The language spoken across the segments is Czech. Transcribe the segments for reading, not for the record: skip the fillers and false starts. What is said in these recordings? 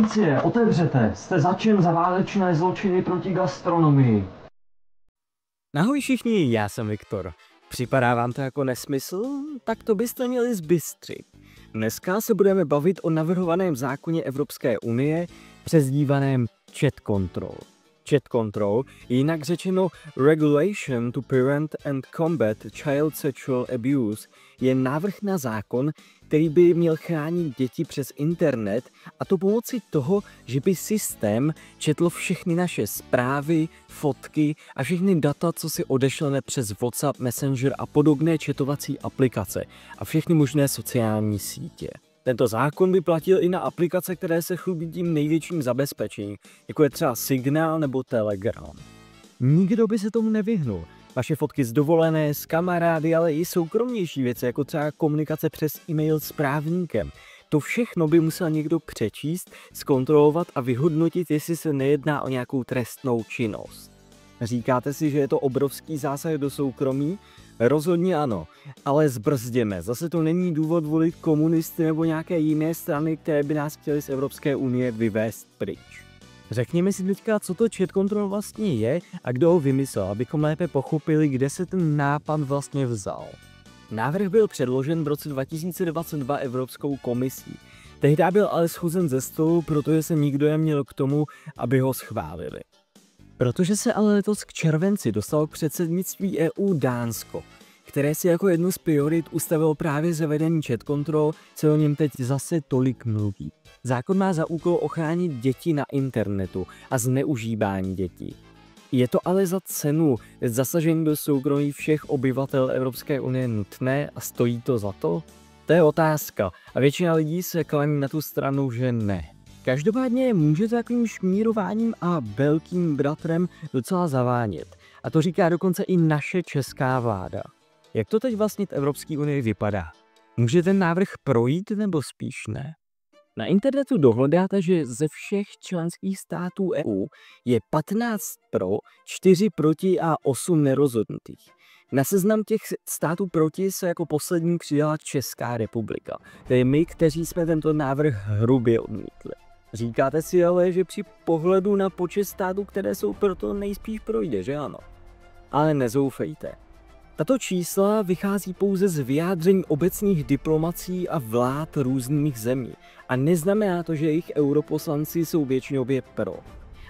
Policie, otevřete, jste zatčen za válečné zločiny proti gastronomii. Ahoj všichni, já jsem Viktor. Připadá vám to jako nesmysl? Tak to byste měli zbystřit. Dneska se budeme bavit o navrhovaném zákoně Evropské unie, přezdívaném Chat Control. Chat Control, jinak řečeno Regulation to Prevent and Combat Child Sexual Abuse, je návrh na zákon, který by měl chránit děti přes internet, a to pomocí toho, že by systém četl všechny naše zprávy, fotky a všechny data, co si odešleme přes WhatsApp, Messenger a podobné chatovací aplikace a všechny možné sociální sítě. Tento zákon by platil i na aplikace, které se chlubí tím největším zabezpečením, jako je třeba Signál nebo Telegram. Nikdo by se tomu nevyhnul. Vaše fotky z dovolené, s kamarády, ale i soukromnější věci, jako třeba komunikace přes e-mail s právníkem. To všechno by musel někdo přečíst, zkontrolovat a vyhodnotit, jestli se nejedná o nějakou trestnou činnost. Říkáte si, že je to obrovský zásah do soukromí? Rozhodně ano, ale zbrzděme. Zase to není důvod volit komunisty nebo nějaké jiné strany, které by nás chtěly z Evropské unie vyvést pryč. Řekněme si teďka, co to Chat Control vlastně je a kdo ho vymyslel, abychom lépe pochopili, kde se ten nápad vlastně vzal. Návrh byl předložen v roce 2022 Evropskou komisí. Tehdy byl ale shozen ze stolu, protože se nikdo neměl k tomu, aby ho schválili. Protože se ale letos k červenci dostalo k předsednictví EU Dánsko, které si jako jednu z priorit ustavilo právě zavedení Chat Control, se o něm teď zase tolik mluví. Zákon má za úkol ochránit děti na internetu a zneužívání dětí. Je to ale za cenu zasažení do soukromí všech obyvatel Evropské unie nutné a stojí to za to? To je otázka a většina lidí se klaní na tu stranu, že ne. Každopádně může takovým šmírováním a velkým bratrem docela zavánět. A to říká dokonce i naše česká vláda. Jak to teď vlastně v Evropské unii vypadá? Může ten návrh projít nebo spíš ne? Na internetu dohledáte, že ze všech členských států EU je 15 pro, 4 proti a 8 nerozhodnutých. Na seznam těch států proti se jako poslední přidala Česká republika, tedy my, kteří jsme tento návrh hrubě odmítli. Říkáte si ale, že při pohledu na počet států, které jsou proto, nejspíš projde, že ano? Ale nezoufejte. Tato čísla vychází pouze z vyjádření obecných diplomací a vlád různých zemí a neznamená to, že jejich europoslanci jsou většinově pro.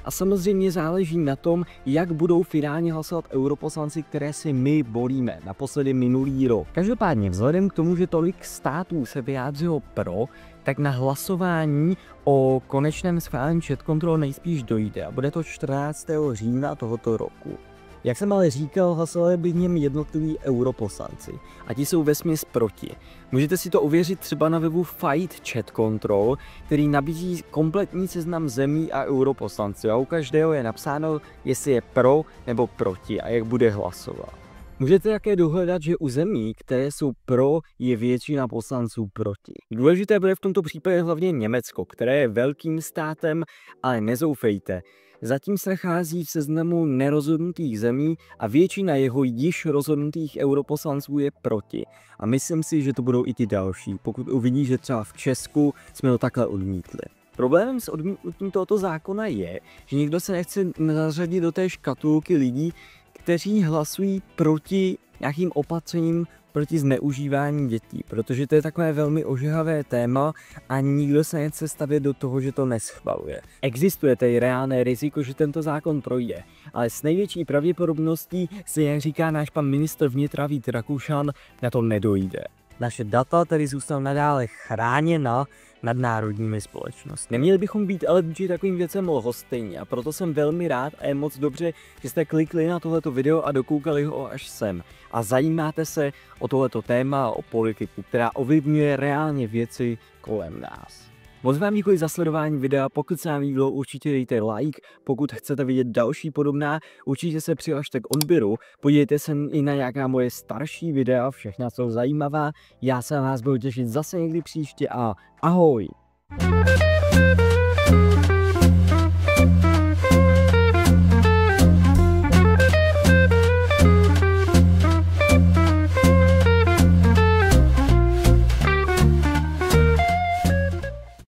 A samozřejmě záleží na tom, jak budou finálně hlasovat europoslanci, které si my volíme, naposledy minulý rok. Každopádně vzhledem k tomu, že tolik států se vyjádřilo pro, tak na hlasování o konečném schválení Chat Control nejspíš dojde a bude to 14. října tohoto roku. Jak jsem ale říkal, hlasovali by v něm jednotliví europoslanci a ti jsou vesměs proti. Můžete si to ověřit třeba na webu Fight Chat Control, který nabízí kompletní seznam zemí a europoslanců a u každého je napsáno, jestli je pro nebo proti a jak bude hlasovat. Můžete také dohledat, že u zemí, které jsou pro, je většina poslanců proti. Důležité bude v tomto případě hlavně Německo, které je velkým státem, ale nezoufejte. Zatím se nachází v seznamu nerozhodnutých zemí a většina jeho již rozhodnutých europoslanců je proti. A myslím si, že to budou i ti další, pokud uvidí, že třeba v Česku jsme to takhle odmítli. Problémem s odmítnutím tohoto zákona je, že nikdo se nechce zařadit do té škatulky lidí, kteří hlasují proti nějakým opatřením proti zneužívání dětí, protože to je takové velmi ožehavé téma a nikdo se nechce stavět do toho, že to neschvaluje. Existuje tedy reálné riziko, že tento zákon projde, ale s největší pravděpodobností se, jak říká náš pan ministr vnitra Vít Rakušan, na to nedojde. Naše data tedy zůstanou nadále chráněna nadnárodními společnostmi. Neměli bychom být ale vůči takovým věcem lhostejní a proto jsem velmi rád a je moc dobře, že jste klikli na tohleto video a dokoukali ho až sem. A zajímáte se o tohleto téma a o politiku, která ovlivňuje reálně věci kolem nás. Moc vám děkuji za sledování videa, pokud se vám líbilo, určitě dejte like, pokud chcete vidět další podobná, určitě se přihlašte k odběru, podívejte se i na nějaká moje starší videa, všechna jsou zajímavá, já se na vás budu těšit zase někdy příště a ahoj!